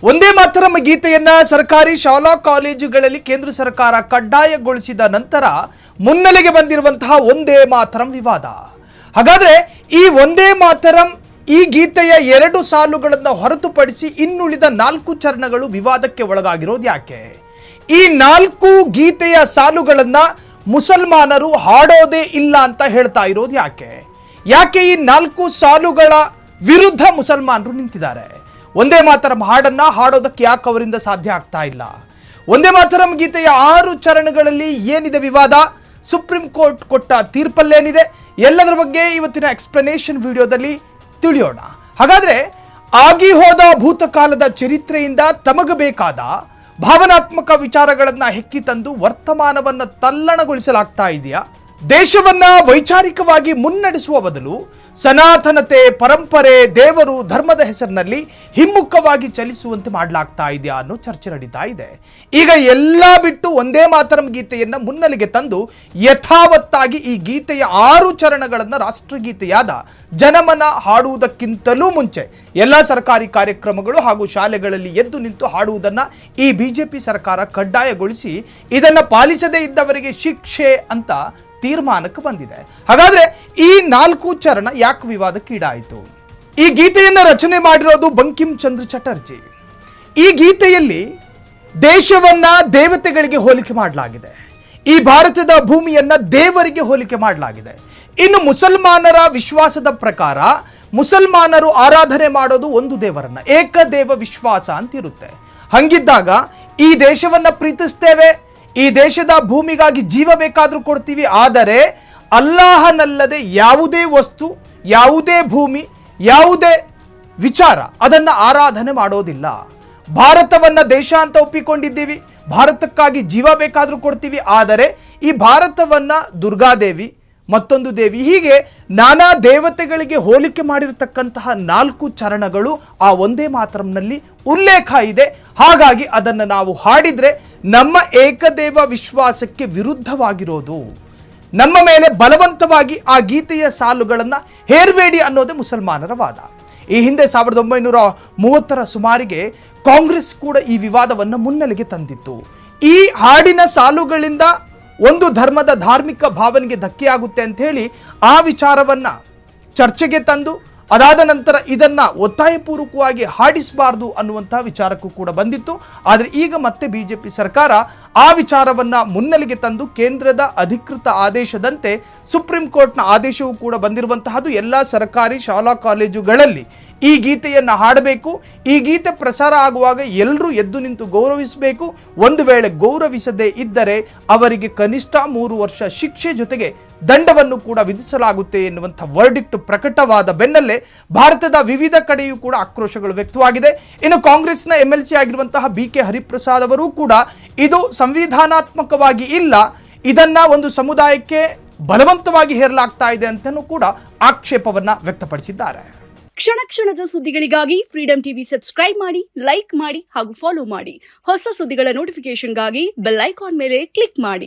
ಒಂದೇ ಮಾತರಂ ಗೀತೆಯನ್ನ ಸರ್ಕಾರಿ ಶಾಲಾ ಕಾಲೇಜುಗಳಲ್ಲಿ ಕೇಂದ್ರ ಸರ್ಕಾರ ಕಡ್ಡಾಯಗೊಳಿಸಿದ ನಂತರ ಮುನ್ನೆಲೆಗೆ ಬಂದಿರುವಂತಹ ಒಂದೇ ಮಾತರಂ ವಿವಾದ. ಹಾಗಾದ್ರೆ ಈ ಒಂದೇ ಮಾತರಂ ಈ ಗೀತೆಯ 2 ಸಾಲುಗಳನ್ನು ಹೊರತುಪಡಿಸಿ ಇನ್ನುಳಿದ 4 ಚರಣಗಳು ವಿವಾದಕ್ಕೆ ಒಳಗಾಗಿರೋದು ಯಾಕೆ? ಈ 4 ಗೀತೆಯ ಸಾಲುಗಳನ್ನ ಮುಸಲ್ಮಾನರು ಹಾಡೋದೇ ಇಲ್ಲ ಅಂತ ಹೇಳ್ತಾ ಇರೋದು ಯಾಕೆ? ಯಾಕೆ ಈ 4 ಸಾಲುಗಳ ವಿರುದ್ಧ ಮುಸಲ್ಮಾನರು ನಿಂತಿದ್ದಾರೆ? ಒಂದೇ ಮಾತರಂ ಹಾಡನ್ನ ಹಾಡೋದಕ್ಕೆ ಯಾಕೆ ಅವರಿಂದ ಸಾಧ್ಯ ಆಗ್ತಾ ಇಲ್ಲ? ಒಂದೇ ಮಾತರಂ ಗೀತೆಯ 6 ಚರಣಗಳಲ್ಲಿ ಏನಿದೆ ವಿವಾದ? ಸುಪ್ರೀಂ ಕೋರ್ಟ್ ಕೊಟ್ಟ ತೀರ್ಪಲ್ಲೇನಿದೆ? ಎಲ್ಲದರ ಬಗ್ಗೆ ಇವತ್ತಿನ ಎಕ್ಸ್ಪ್ಲನೇಷನ್ ವಿಡಿಯೋದಲ್ಲಿ ತಿಳಿಯೋಣ. ಹಾಗಾದ್ರೆ ಆಗಿ ಹೋದ ಭೂತಕಾಲದ ಚರಿತ್ರೆಯಿಂದ ತಮಗಬೇಕಾದ ಭಾವನಾತ್ಮಕ ವಿಚಾರಗಳನ್ನ ಹೆಕ್ಕಿ ತಂದು ವರ್ತಮಾನವನ್ನ ತಲ್ಲಣಗೊಳಿಸಲಾಗ್ತಾ ಇದೆಯಾ? ದೇಶವನ್ನ ವೈಚಾರಿಕವಾಗಿ ಮುನ್ನಡೆಸುವ ಬದಲು ಸನಾತನತೆ, ಪರಂಪರೆ, ದೇವರು, ಧರ್ಮದ ಹೆಸರಿನಲ್ಲಿ ಹಿಮ್ಮುಖವಾಗಿ ಚಲಿಸುವಂತೆ ಮಾಡಲಾಗ್ತಾ ಇದೆಯಾ ಅನ್ನೋ ಚರ್ಚೆ ನಡೀತಾ ಇದೆ. ಈಗ ಎಲ್ಲ ಬಿಟ್ಟು ಒಂದೇ ಮಾತರಂ ಗೀತೆಯನ್ನ ಮುನ್ನೆಲೆಗೆ ತಂದು ಯಥಾವತ್ತಾಗಿ ಈ ಗೀತೆಯ 6 ಚರಣಗಳನ್ನು ರಾಷ್ಟ್ರಗೀತೆಯಾದ ಜನಮನ ಹಾಡುವುದಕ್ಕಿಂತಲೂ ಮುಂಚೆ ಎಲ್ಲ ಸರ್ಕಾರಿ ಕಾರ್ಯಕ್ರಮಗಳು ಹಾಗೂ ಶಾಲೆಗಳಲ್ಲಿ ಎದ್ದು ನಿಂತು ಹಾಡುವುದನ್ನ ಈ ಬಿಜೆಪಿ ಸರ್ಕಾರ ಕಡ್ಡಾಯಗೊಳಿಸಿ ಇದನ್ನ ಪಾಲಿಸದೇ ಇದ್ದವರಿಗೆ ಶಿಕ್ಷೆ ಅಂತ ತೀರ್ಮಾನಕ್ಕೆ ಬಂದಿದೆ. ಹಾಗಾದ್ರೆ ಈ 4 ಚರಣ ಯಾಕೆ ವಿವಾದಕ್ಕೀಡಾಯಿತು? ಈ ಗೀತೆಯನ್ನ ರಚನೆ ಮಾಡಿರೋದು ಬಂಕಿಂ ಚಂದ್ರ ಚಟರ್ಜಿ. ಈ ಗೀತೆಯಲ್ಲಿ ದೇಶವನ್ನ ದೇವತೆಗಳಿಗೆ ಹೋಲಿಕೆ ಮಾಡಲಾಗಿದೆ, ಈ ಭಾರತದ ಭೂಮಿಯನ್ನ ದೇವರಿಗೆ ಹೋಲಿಕೆ ಮಾಡಲಾಗಿದೆ. ಇನ್ನು ಮುಸಲ್ಮಾನರ ವಿಶ್ವಾಸದ ಪ್ರಕಾರ ಮುಸಲ್ಮಾನರು ಆರಾಧನೆ ಮಾಡೋದು ಒಂದು ದೇವರನ್ನ, ಏಕದೇವ ವಿಶ್ವಾಸ ಅಂತಿರುತ್ತೆ. ಹಂಗಿದ್ದಾಗ ಈ ದೇಶವನ್ನ ಪ್ರೀತಿಸ್ತೇವೆ, ಈ ದೇಶದ ಭೂಮಿಗಾಗಿ ಜೀವ ಬೇಕಾದ್ರೂ ಕೊಡ್ತೀವಿ, ಆದರೆ ಅಲ್ಲಾಹನಲ್ಲದೆ ಯಾವುದೇ ವಸ್ತು, ಯಾವುದೇ ಭೂಮಿ, ಯಾವುದೇ ವಿಚಾರ ಅದನ್ನ ಆರಾಧನೆ ಮಾಡೋದಿಲ್ಲ. ಭಾರತವನ್ನ ದೇಶ ಅಂತ ಒಪ್ಪಿಕೊಂಡಿದ್ದೀವಿ, ಭಾರತಕ್ಕಾಗಿ ಜೀವ ಬೇಕಾದ್ರೂ ಕೊಡ್ತೀವಿ, ಆದರೆ ಈ ಭಾರತವನ್ನ ದುರ್ಗಾದೇವಿ, ಮತ್ತೊಂದು ದೇವಿ, ಹೀಗೆ ನಾನಾ ದೇವತೆಗಳಿಗೆ ಹೋಲಿಕೆ ಮಾಡಿರತಕ್ಕಂತಹ 4 ಚರಣಗಳು ಆ ಒಂದೇ ಮಾತರಂನಲ್ಲಿ ಉಲ್ಲೇಖ ಇದೆ. ಹಾಗಾಗಿ ಅದನ್ನು ನಾವು ಹಾಡಿದ್ರೆ ನಮ್ಮ ಏಕದೇವ ವಿಶ್ವಾಸಕ್ಕೆ ವಿರುದ್ಧವಾಗಿರೋದು, ನಮ್ಮ ಮೇಲೆ ಬಲವಂತವಾಗಿ ಆ ಗೀತೆಯ ಸಾಲುಗಳನ್ನು ಹೇರಬೇಡಿ ಅನ್ನೋದೇ ಮುಸಲ್ಮಾನರ ವಾದ. ಈ ಹಿಂದೆ 1930ರ ಸುಮಾರಿಗೆ ಕಾಂಗ್ರೆಸ್ ಕೂಡ ಈ ವಿವಾದವನ್ನು ಮುನ್ನೆಲೆಗೆ ತಂದಿತ್ತು. ಈ ಹಾಡಿನ ಸಾಲುಗಳಿಂದ ಒಂದು ಧರ್ಮದ ಧಾರ್ಮಿಕ ಭಾವನೆಗೆ ಧಕ್ಕೆಯಾಗುತ್ತೆ ಅಂತ ಹೇಳಿ ಆ ವಿಚಾರವನ್ನ ಚರ್ಚೆಗೆ ತಂದು ಅದಾದ ನಂತರ ಇದನ್ನ ಒತ್ತಾಯಪೂರ್ವಕವಾಗಿ ಹಾಡಿಸಬಾರದು ಅನ್ನುವಂತಹ ವಿಚಾರಕ್ಕೂ ಕೂಡ ಬಂದಿತ್ತು. ಆದರೆ ಈಗ ಮತ್ತೆ ಬಿಜೆಪಿ ಸರ್ಕಾರ ಆ ವಿಚಾರವನ್ನ ಮುನ್ನೆಲೆಗೆ ತಂದು ಕೇಂದ್ರದ ಅಧಿಕೃತ ಆದೇಶದಂತೆ ಸುಪ್ರೀಂ ಕೋರ್ಟ್ನ ಆದೇಶವೂ ಕೂಡ ಬಂದಿರುವಂತಹದ್ದು. ಎಲ್ಲ ಸರ್ಕಾರಿ ಶಾಲಾ ಕಾಲೇಜುಗಳಲ್ಲಿ ಈ ಗೀತೆಯನ್ನು ಹಾಡಬೇಕು, ಈ ಗೀತೆ ಪ್ರಸಾರ ಆಗುವಾಗ ಎಲ್ಲರೂ ಎದ್ದು ನಿಂತು ಗೌರವಿಸಬೇಕು. ಒಂದು ವೇಳೆ ಗೌರವಿಸದೇ ಇದ್ದರೆ ಅವರಿಗೆ ಕನಿಷ್ಠ 3 ವರ್ಷ ಶಿಕ್ಷೆ ಜೊತೆಗೆ ದಂಡವನ್ನು ಕೂಡ ವಿಧಿಸಲಾಗುತ್ತೆ ಎನ್ನುವಂಥ ವರ್ಡಿಕ್ಟ್ ಪ್ರಕಟವಾದ ಬೆನ್ನಲ್ಲೇ ಭಾರತದ ವಿವಿಧ ಕಡೆಯೂ ಕೂಡ ಆಕ್ರೋಶಗಳು ವ್ಯಕ್ತವಾಗಿದೆ. ಇನ್ನು ಕಾಂಗ್ರೆಸ್ನ MLC ಆಗಿರುವಂತಹ BK ಹರಿಪ್ರಸಾದ್ ಅವರು ಕೂಡ ಇದು ಸಂವಿಧಾನಾತ್ಮಕವಾಗಿ ಇಲ್ಲ, ಇದನ್ನ ಒಂದು ಸಮುದಾಯಕ್ಕೆ ಬಲವಂತವಾಗಿ ಹೇರಲಾಗ್ತಾ ಇದೆ ಅಂತಲೂ ಕೂಡ ಆಕ್ಷೇಪವನ್ನ ವ್ಯಕ್ತಪಡಿಸಿದ್ದಾರೆ. ಕ್ಷಣ ಕ್ಷಣದ ಸುದ್ದಿಗಳಿಗಾಗಿ ಫ್ರೀಡಂ ಟಿವಿ ಸಬ್ಸ್ಕ್ರೈಬ್ ಮಾಡಿ, ಲೈಕ್ ಮಾಡಿ ಹಾಗೂ ಫಾಲೋ ಮಾಡಿ. ಹೊಸ ಸುದ್ದಿಗಳ ನೋಟಿಫಿಕೇಶನ್ಗಾಗಿ ಬೆಲ್ ಐಕಾನ್ ಮೇಲೆ ಕ್ಲಿಕ್ ಮಾಡಿ.